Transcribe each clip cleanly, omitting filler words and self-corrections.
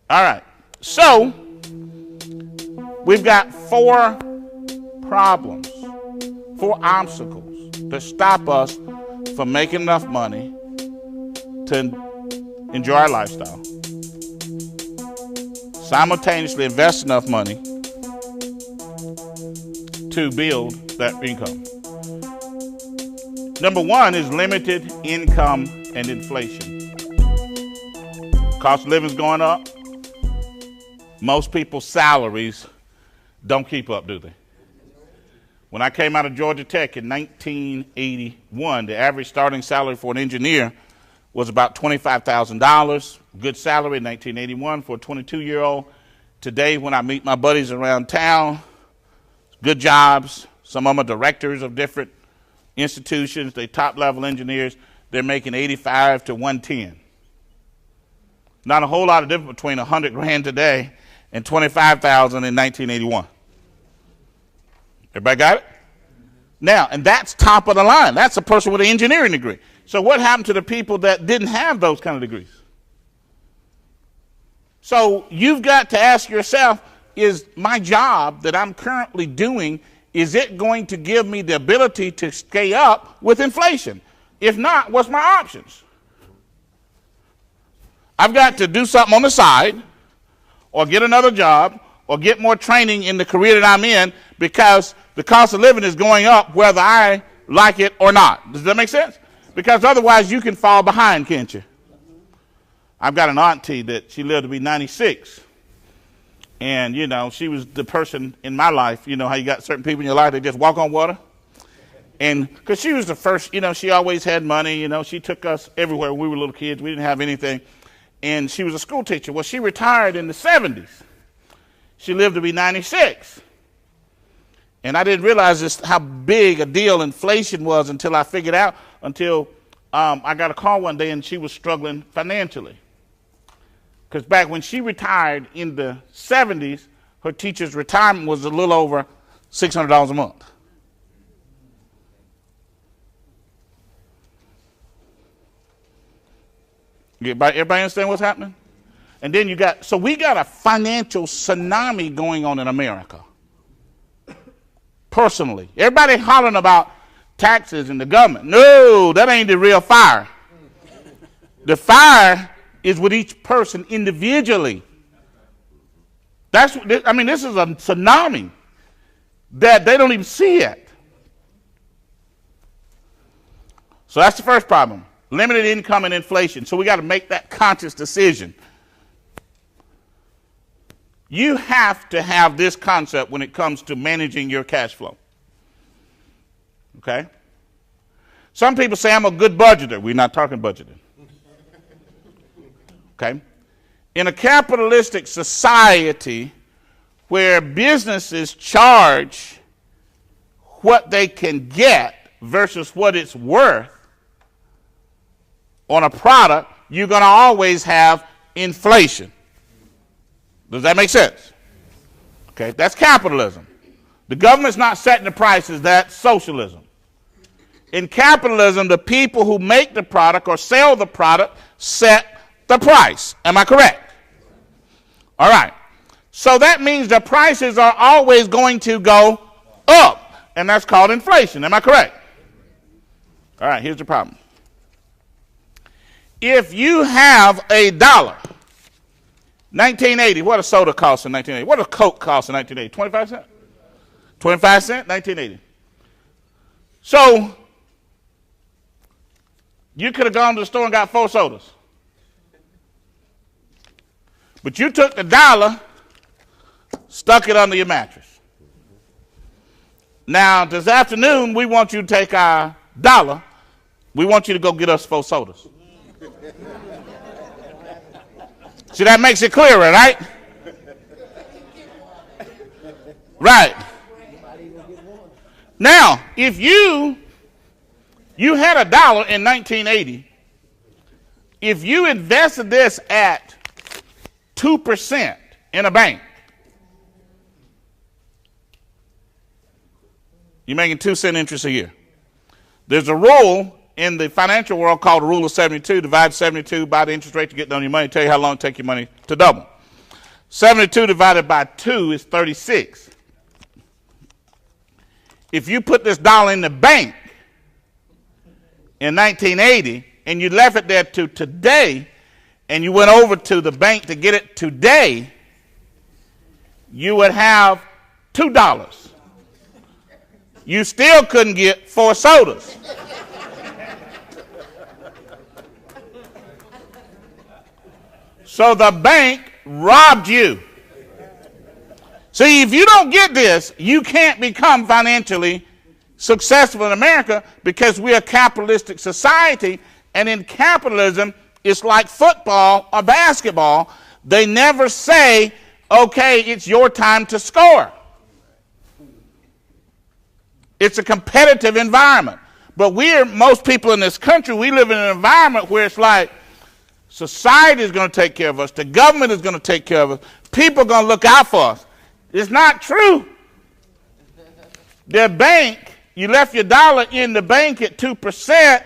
All right. So we've got 4 problems, 4 obstacles that stop us from making enough money to enjoy our lifestyle, simultaneously invest enough money to build that income. Number 1 is limited income and inflation. Cost of living is going up. Most people's salaries don't keep up, do they? When I came out of Georgia Tech in 1981, the average starting salary for an engineer was about $25,000. Good salary in 1981 for a 22-year-old. Today, when I meet my buddies around town, good jobs, some of them are directors of different institutions, they top-level engineers, they're making $85,000 to $110,000. Not a whole lot of difference between $100,000 today and $25,000 in 1981. Everybody got it? Now, and that's top of the line. That's a person with an engineering degree. So what happened to the people that didn't have those kind of degrees? So you've got to ask yourself, is my job that I'm currently doing, is it going to give me the ability to stay up with inflation? If not, what's my options? I've got to do something on the side, or get another job, or get more training in the career that I'm in, because the cost of living is going up whether I like it or not. Does that make sense? Because otherwise you can fall behind, can't you? I've got an auntie that she lived to be 96. And, you know, she was the person in my life, you know how you got certain people in your life that just walk on water? And because she was the first, you know, she always had money, you know, she took us everywhere. We were little kids. We didn't have anything. And she was a school teacher. Well, she retired in the 70s. She lived to be 96. And I didn't realize just how big a deal inflation was until I figured out, until I got a call one day and she was struggling financially. Because back when she retired in the 70s, her teacher's retirement was a little over $600 a month. Everybody understand what's happening? And then you got, so we got a financial tsunami going on in America. Personally. Everybody hollering about taxes and the government. No, that ain't the real fire. The fire is with each person individually. That's, I mean, this is a tsunami that they don't even see yet. So that's the first problem. Limited income and inflation. So we got to make that conscious decision. You have to have this concept when it comes to managing your cash flow. Okay? Some people say I'm a good budgeter. We're not talking budgeting. Okay? In a capitalistic society where businesses charge what they can get versus what it's worth on a product, you're going to always have inflation. Does that make sense? Okay, that's capitalism. The government's not setting the prices, that's socialism. In capitalism, the people who make the product or sell the product set the price. Am I correct? All right. So that means the prices are always going to go up, and that's called inflation. Am I correct? All right, here's the problem. If you have $1, 1980, what a soda cost in 1980? What a Coke cost in 1980? 25 cents? 25 cents, 1980. So you could have gone to the store and got 4 sodas. But you took the $1, stuck it under your mattress. Now, this afternoon, we want you to take our $1. We want you to go get us 4 sodas. See, that makes it clearer, right? Right. Now, if you had $1 in 1980, if you invested this at 2% in a bank, you're making 2-cent interest a year. There's a rule in the financial world called the rule of 72. Divide 72 by the interest rate to get on your money, tell you how long it takes your money to double. 72 divided by 2 is 36. If you put this dollar in the bank in 1980 and you left it there to today and you went over to the bank to get it today, you would have $2. You still couldn't get 4 sodas. So the bank robbed you. See, if you don't get this, you can't become financially successful in America because we're a capitalistic society, and in capitalism, it's like football or basketball. They never say, okay, it's your time to score. It's a competitive environment. But most people in this country, we live in an environment where it's like society is going to take care of us. The government is going to take care of us. People are going to look out for us. It's not true. The bank, you left your dollar in the bank at 2%.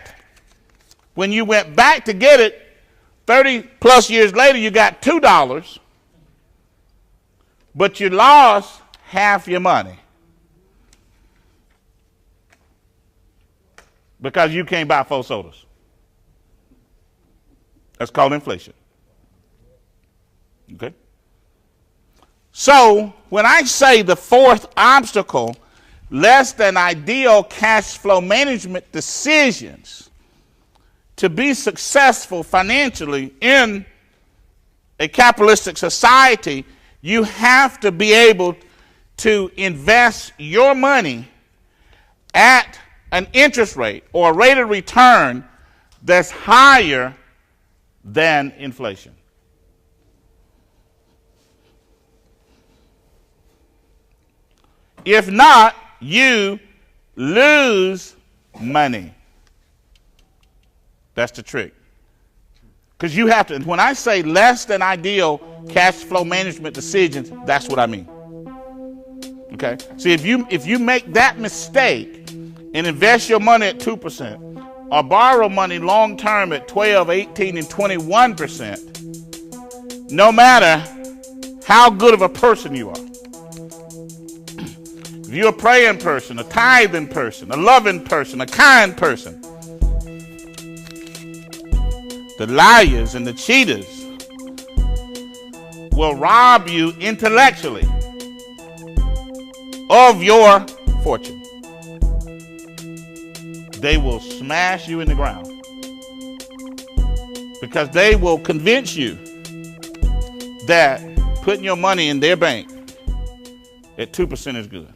When you went back to get it, 30 plus years later, you got $2. But you lost half your money. Because you can't buy 4 sodas. That's called inflation. Okay? So, when I say the fourth obstacle, less than ideal cash flow management decisions to be successful financially in a capitalistic society, you have to be able to invest your money at an interest rate or a rate of return that's higher than inflation. If not, you lose money. That's the trick. Because you have to, when I say less than ideal cash flow management decisions, that's what I mean. Okay? See, if you make that mistake and invest your money at 2%, or borrow money long term at 12, 18, and 21%, no matter how good of a person you are, if you're a praying person, a tithing person, a loving person, a kind person, the liars and the cheaters will rob you intellectually of your fortune. They will smash you in the ground because they will convince you that putting your money in their bank at 2% is good.